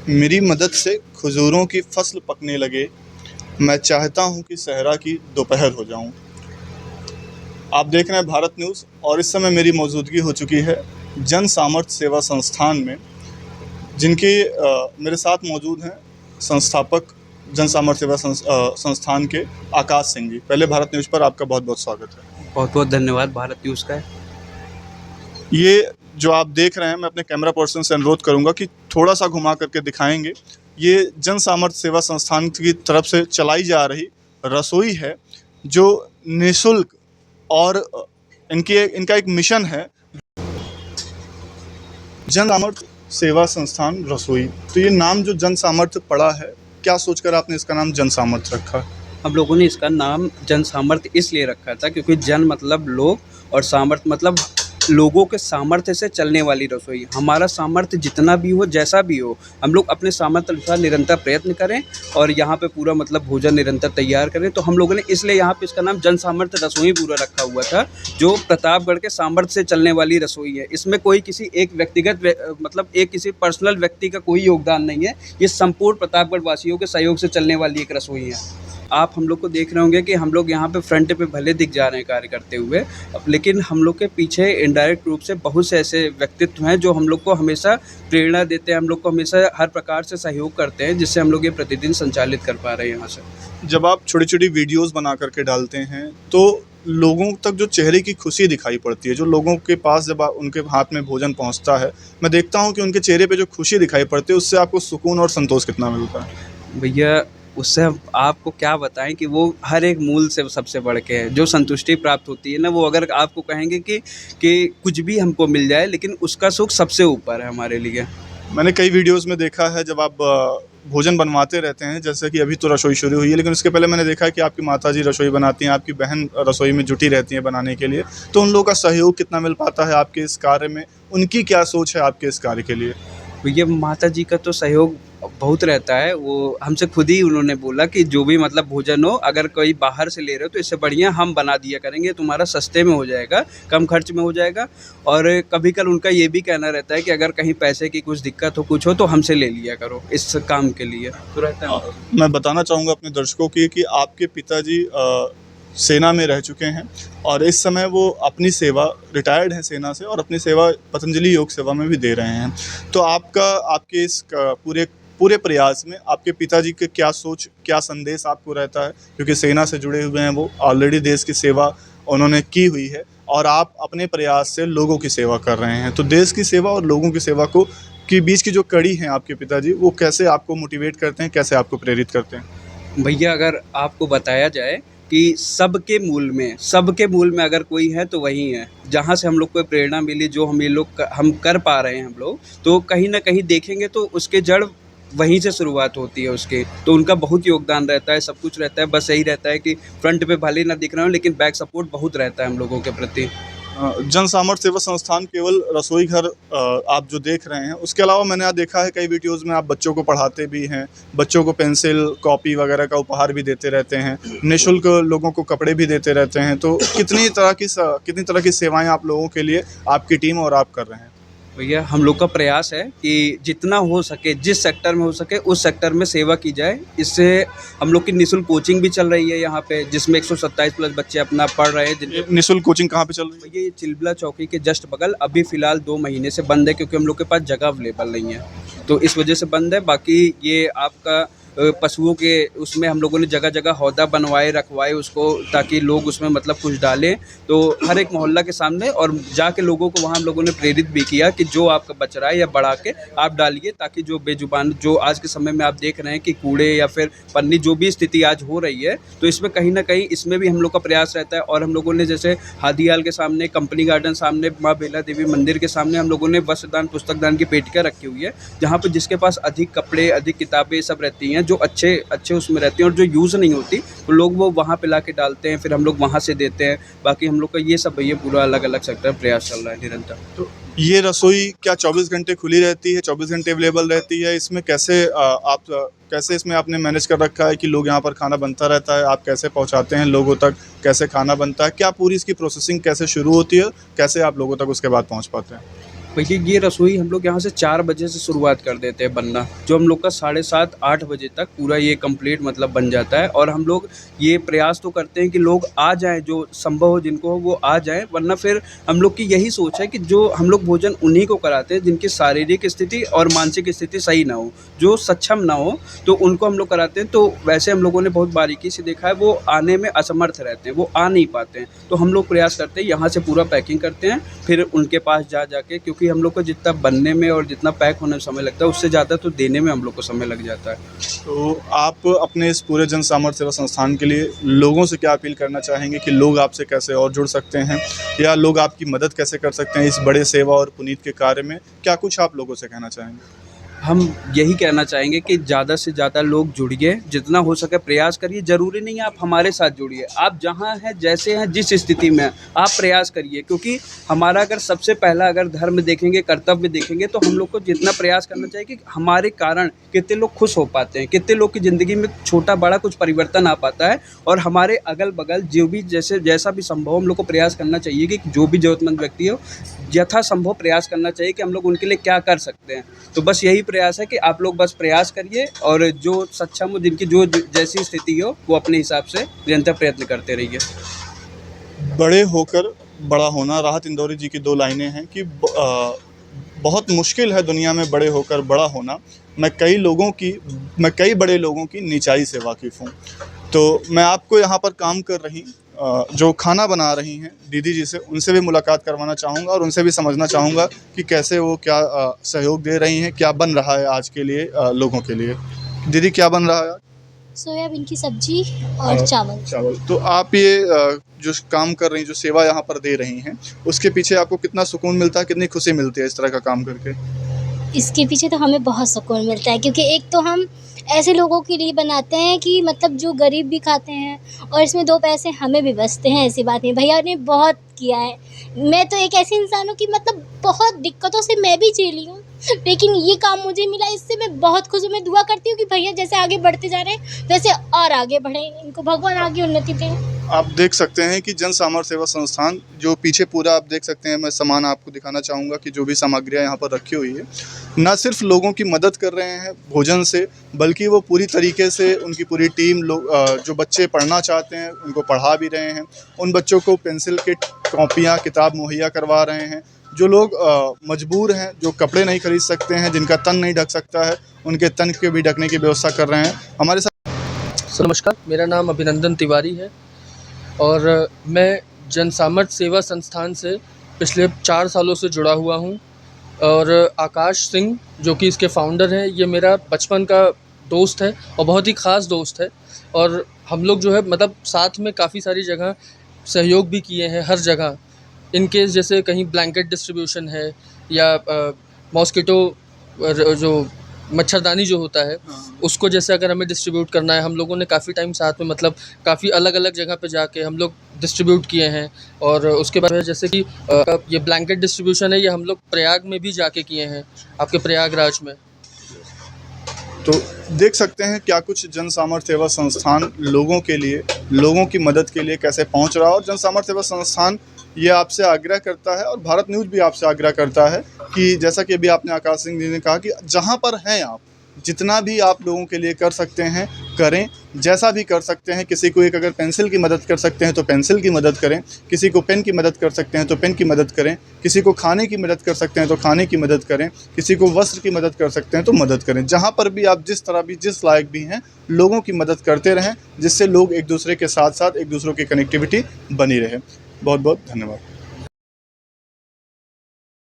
मेरी मदद से खजूरों की फसल पकने लगे। मैं चाहता हूँ कि सहरा की दोपहर हो जाऊँ। आप देख रहे हैं भारत न्यूज़ और इस समय मेरी मौजूदगी हो चुकी है जन सामर्थ्य सेवा संस्थान में, जिनके मेरे साथ मौजूद हैं संस्थापक जन सामर्थ्य सेवा संस्थान के आकाश सिंह जी। पहले भारत न्यूज़ पर आपका बहुत बहुत स्वागत है। बहुत बहुत धन्यवाद भारत न्यूज़ का। ये जो आप देख रहे हैं, मैं अपने कैमरा पर्सन से अनुरोध करूंगा कि थोड़ा सा घुमा करके दिखाएंगे। ये जन सामर्थ्य सेवा संस्थान की तरफ से चलाई जा रही रसोई है, जो निःशुल्क और इनका एक मिशन है जन सामर्थ्य सेवा संस्थान रसोई। तो ये नाम जो जन सामर्थ्य पड़ा है, क्या सोचकर आपने इसका नाम जन सामर्थ्य रखा? हम लोगों ने इसका नाम जन सामर्थ्य इसलिए रखा था क्योंकि जन मतलब लोग और सामर्थ्य मतलब लोगों के सामर्थ्य से चलने वाली रसोई। हमारा सामर्थ्य जितना भी हो, जैसा भी हो, हम लोग अपने सामर्थ्य अनुसार निरंतर प्रयत्न करें और यहाँ पे पूरा मतलब भोजन निरंतर तैयार करें। तो हम लोगों ने इसलिए यहाँ पे इसका नाम जन सामर्थ्य रसोई पूरा रखा हुआ था, जो प्रतापगढ़ के सामर्थ्य से चलने वाली रसोई है। इसमें कोई किसी एक व्यक्तिगत मतलब एक किसी पर्सनल व्यक्ति का कोई योगदान नहीं है। ये संपूर्ण प्रतापगढ़ वासियों के सहयोग से चलने वाली एक रसोई है। आप हम लोग को देख रहे होंगे कि हम लोग यहाँ पे फ्रंट पे भले दिख जा रहे हैं कार्य करते हुए, लेकिन हम लोग के पीछे इनडायरेक्ट रूप से बहुत से ऐसे व्यक्तित्व हैं जो हम लोग को हमेशा प्रेरणा देते हैं, हम लोग को हमेशा हर प्रकार से सहयोग करते हैं, जिससे हम लोग ये प्रतिदिन संचालित कर पा रहे हैं यहाँ से। जब आप छोटी-छोटी वीडियोज़ बना कर के डालते हैं, तो लोगों तक जो चेहरे की खुशी दिखाई पड़ती है, जो लोगों के पास जब उनके हाथ में भोजन पहुँचता है, मैं देखता हूँ कि उनके चेहरे पे जो खुशी दिखाई पड़ती है, उससे आपको सुकून और संतोष कितना मिलता है? भैया, उससे हम आपको क्या बताएं कि वो हर एक मूल से सबसे बढ़ के है। जो संतुष्टि प्राप्त होती है ना, वो अगर आपको कहेंगे कि कुछ भी हमको मिल जाए, लेकिन उसका सुख सबसे ऊपर है हमारे लिए। मैंने कई वीडियोज़ में देखा है जब आप भोजन बनवाते रहते हैं, जैसे कि अभी तो रसोई शुरू हुई है, लेकिन उसके पहले मैंने देखा है कि आपकी माताजी रसोई बनाती हैं, आपकी बहन रसोई में जुटी रहती हैं बनाने के लिए। तो उन लोगों का सहयोग कितना मिल पाता है आपके इस कार्य में? उनकी क्या सोच है आपके इस कार्य के लिए? भैया, माताजी का तो सहयोग बहुत रहता है। वो हमसे खुद ही उन्होंने बोला कि जो भी मतलब भोजन हो, अगर कोई बाहर से ले रहे हो तो इससे बढ़िया हम बना दिया करेंगे, तुम्हारा सस्ते में हो जाएगा, कम खर्च में हो जाएगा। और कभी-कभार उनका ये भी कहना रहता है कि अगर कहीं पैसे की कुछ दिक्कत हो, कुछ हो तो हमसे ले लिया करो इस काम के लिए। तो रहता है। मैं बताना चाहूँगा अपने दर्शकों की कि आपके पिताजी सेना में रह चुके हैं और इस समय वो अपनी सेवा रिटायर्ड हैं सेना से और अपनी सेवा पतंजलि योग सेवा में भी दे रहे हैं। तो आपके इस पूरे प्रयास में आपके पिताजी के क्या सोच, क्या संदेश आपको रहता है? क्योंकि सेना से जुड़े हुए हैं वो, ऑलरेडी देश की सेवा उन्होंने की हुई है और आप अपने प्रयास से लोगों की सेवा कर रहे हैं। तो देश की सेवा और लोगों की सेवा के बीच की जो कड़ी है आपके पिताजी, वो कैसे आपको मोटिवेट करते हैं, कैसे आपको प्रेरित करते हैं? भैया, अगर आपको बताया जाए कि सबके मूल में अगर कोई है तो वही है। जहाँ से हम लोग को प्रेरणा मिली, जो हम कर पा रहे हैं हम लोग, तो कहीं न कहीं देखेंगे तो उसके जड़ वहीं से शुरुआत होती है उसकी। तो उनका बहुत योगदान रहता है, सब कुछ रहता है। बस यही रहता है कि फ्रंट पे भले ना दिख रहे हो, लेकिन बैक सपोर्ट बहुत रहता है हम लोगों के प्रति। जन सामर्थ्य सेवा संस्थान केवल रसोई घर आप जो देख रहे हैं, उसके अलावा मैंने यहाँ देखा है कई वीडियोज़ में आप बच्चों को पढ़ाते भी हैं, बच्चों को पेंसिल, कॉपी वगैरह का उपहार भी देते रहते हैं, निःशुल्क लोगों को कपड़े भी देते रहते हैं। तो कितनी तरह की सेवाएँ आप लोगों के लिए आपकी टीम और आप कर रहे हैं? भैया, हम लोग का प्रयास है कि जितना हो सके, जिस सेक्टर में हो सके उस सेक्टर में सेवा की जाए। इससे हम लोग की निःशुल्क कोचिंग भी चल रही है यहाँ पे, जिसमें 127 प्लस बच्चे अपना पढ़ रहे हैं। निःशुल्क कोचिंग कहाँ पे चल रही है? भैया, ये चिलबला चौकी के जस्ट बगल अभी फ़िलहाल 2 महीने से बंद है, क्योंकि हम लोग के पास जगह अवेलेबल नहीं है, तो इस वजह से बंद है। बाकी ये आपका पशुओं के उसमें हम लोगों ने जगह जगह हौदा बनवाए रखवाए उसको, ताकि लोग उसमें मतलब कुछ डालें। तो हर एक मोहल्ला के सामने और जाके लोगों को वहाँ हम लोगों ने प्रेरित भी किया कि जो आपका बच रहा है या बढ़ा के आप डालिए, ताकि जो बेजुबान, जो आज के समय में आप देख रहे हैं कि कूड़े या फिर पन्नी, जो भी स्थिति आज हो रही है, तो इसमें कहीं ना कहीं इसमें भी हम लोग का प्रयास रहता है। और हम लोगों ने जैसे हादीहाल के सामने, कंपनी गार्डन सामने, माँ बेला देवी मंदिर के सामने हम लोगों ने वस्त्रदान पुस्तक दान की पेटिका रखी हुई है, जहाँ पर जिसके पास अधिक कपड़े, अधिक किताबें सब रहती हैं, जो अच्छे उसमें रहती हैं और जो यूज़ नहीं होती, तो लोग वो वहाँ पे ला के डालते हैं, फिर हम लोग वहाँ से देते हैं। बाकी हम लोग का ये सब भैया पूरा अलग अलग सेक्टर प्रयास चल रहा है निरंतर। तो ये रसोई क्या 24 घंटे खुली रहती है, 24 घंटे अवेलेबल रहती है? इसमें कैसे इसमें आपने मैनेज कर रखा है कि लोग यहाँ पर खाना बनता रहता है, आप कैसे पहुँचाते हैं लोगों तक, कैसे खाना बनता है? क्या पूरी इसकी प्रोसेसिंग कैसे शुरू होती है, कैसे आप लोगों तक उसके बाद पहुँच पाते हैं? भैया ये रसोई हम लोग यहाँ से 4 बजे से शुरुआत कर देते हैं बनना, जो हम लोग का 7:30-8 बजे तक पूरा ये कंप्लीट मतलब बन जाता है। और हम लोग ये प्रयास तो करते हैं कि लोग आ जाएँ, जो संभव हो जिनको हो वो आ जाएँ, वरना फिर हम लोग की यही सोच है कि जो हम लोग भोजन उन्हीं को कराते हैं जिनकी शारीरिक स्थिति और मानसिक स्थिति सही ना हो, जो सक्षम ना हो, तो उनको हम लोग कराते हैं। तो वैसे हम लोगों ने बहुत बारीकी से देखा है, वो आने में असमर्थ रहते हैं, वो आ नहीं पाते हैं, तो हम लोग प्रयास करते हैं यहाँ से पूरा पैकिंग करते हैं, फिर उनके पास जा के, क्योंकि हम लोग को जितना बनने में और जितना पैक होने में समय लगता है उससे ज़्यादा तो देने में हम लोग को समय लग जाता है। तो आप अपने इस पूरे जन सामर्थ्य सेवा संस्थान के लिए लोगों से क्या अपील करना चाहेंगे कि लोग आपसे कैसे और जुड़ सकते हैं, या लोग आपकी मदद कैसे कर सकते हैं इस बड़े सेवा और पुनीत के कार्य में? क्या कुछ आप लोगों से कहना चाहेंगे? हम यही कहना चाहेंगे कि ज़्यादा से ज़्यादा लोग जुड़िए, जितना हो सके प्रयास करिए। ज़रूरी नहीं है आप हमारे साथ जुड़िए, आप जहाँ हैं, जैसे हैं, जिस स्थिति में हैं, आप प्रयास करिए। क्योंकि हमारा अगर सबसे पहला अगर धर्म देखेंगे, कर्तव्य देखेंगे, तो हम लोग को जितना प्रयास करना चाहिए कि हमारे कारण कितने लोग खुश हो पाते हैं, कितने लोग की ज़िंदगी में छोटा बड़ा कुछ परिवर्तन आ पाता है। और हमारे अगल बगल जो भी जैसा भी संभव हो, हम लोग को प्रयास करना चाहिए कि जो भी ज़रूरतमंद व्यक्ति हो, यथासंभव प्रयास करना चाहिए कि हम लोग उनके लिए क्या कर सकते हैं। तो बस यही प्रयास है कि आप लोग बस प्रयास करिए, और जो सक्षम हो, जिनकी जो जैसी स्थिति हो, वो अपने हिसाब से निरंतर प्रयत्न करते रहिए। बड़े होकर बड़ा होना, राहत इंदौरी जी की 2 लाइनें हैं कि बहुत मुश्किल है दुनिया में बड़े होकर बड़ा होना। मैं कई बड़े लोगों की निचाई से वाकिफ़ हूँ। तो मैं आपको यहाँ पर काम कर रही जो खाना बना रही हैं दीदी जी से, उनसे भी मुलाकात करवाना चाहूँगा और उनसे भी समझना चाहूँगा कि कैसे वो क्या सहयोग दे रही हैं, क्या बन रहा है आज के लिए लोगों के लिए। दीदी क्या बन रहा है आज? सोयाबीन की सब्जी और चावल। तो आप ये जो काम कर रही हैं, जो सेवा यहाँ पर दे रही हैं, उसके पीछे आपको कितना सुकून मिलता है, कितनी खुशी मिलती है इस तरह का काम करके? इसके पीछे तो हमें बहुत सुकून मिलता है, क्योंकि एक तो हम ऐसे लोगों के लिए बनाते हैं कि मतलब जो गरीब भी खाते हैं, और इसमें 2 पैसे हमें भी बचते हैं। ऐसी बात नहीं, भैया ने बहुत किया है। मैं तो एक ऐसी इंसान हूँ कि मतलब बहुत दिक्कतों से मैं भी झेली हूँ, लेकिन ये काम मुझे मिला, इससे मैं बहुत खुश हूँ। मैं दुआ करती हूँ कि भैया जैसे आगे बढ़ते जा रहे हैं वैसे और आगे बढ़ें, इनको भगवान आगे उन्नति दें। आप देख सकते हैं कि जन सामर्थ्य सेवा संस्थान जो पीछे पूरा आप देख सकते हैं, मैं सामान आपको दिखाना चाहूँगा कि जो भी सामग्रियाँ यहाँ पर रखी हुई है, ना सिर्फ लोगों की मदद कर रहे हैं भोजन से, बल्कि वो पूरी तरीके से उनकी पूरी टीम जो बच्चे पढ़ना चाहते हैं उनको पढ़ा भी रहे हैं। उन बच्चों को पेंसिल किट, कॉपियाँ, किताब मुहैया करवा रहे हैं। जो लोग मजबूर हैं, जो कपड़े नहीं खरीद सकते हैं, जिनका तन नहीं ढक सकता है, उनके तन के भी ढकने की व्यवस्था कर रहे हैं। हमारे साथ नमस्कार, मेरा नाम अभिनंदन तिवारी है और मैं जन सामर्थ्य सेवा संस्थान से पिछले 4 सालों से जुड़ा हुआ हूँ। और आकाश सिंह जो कि इसके फाउंडर हैं, ये मेरा बचपन का दोस्त है और बहुत ही ख़ास दोस्त है। और हम लोग जो है मतलब साथ में काफ़ी सारी जगह सहयोग भी किए हैं, हर जगह। इन केस जैसे कहीं ब्लैंकेट डिस्ट्रीब्यूशन है या मॉस्किटो जो मच्छरदानी जो होता है उसको जैसे अगर हमें डिस्ट्रीब्यूट करना है, हम लोगों ने काफ़ी टाइम साथ में मतलब काफ़ी अलग अलग जगह पे जाके हम लोग डिस्ट्रीब्यूट किए हैं। और उसके बाद जैसे कि ये ब्लैंकेट डिस्ट्रीब्यूशन है, ये हम लोग प्रयाग में भी जाके किए हैं, आपके प्रयागराज में। तो देख सकते हैं क्या कुछ जन सामर्थ्य सेवा संस्थान लोगों के लिए, लोगों की मदद के लिए कैसे पहुंच रहा है। और जन सामर्थ्य सेवा संस्थान ये आपसे आग्रह करता है, और भारत न्यूज़ भी आपसे आग्रह करता है कि जैसा कि अभी आपने आकाश सिंह जी ने कहा कि जहां पर हैं आप, जितना भी आप लोगों के लिए कर सकते हैं करें, जैसा भी कर सकते हैं। किसी को एक अगर पेंसिल की मदद कर सकते हैं तो पेंसिल की मदद करें, किसी को पेन की मदद कर सकते हैं तो पेन की मदद करें, किसी को खाने की मदद कर सकते हैं तो खाने की मदद करें, किसी को वस्त्र की मदद कर सकते हैं तो मदद करें। जहाँ पर भी आप जिस तरह भी, जिस लायक भी हैं, लोगों की मदद करते रहें, जिससे लोग एक दूसरे के साथ साथ एक दूसरों की कनेक्टिविटी बनी रहे। बहुत बहुत धन्यवाद।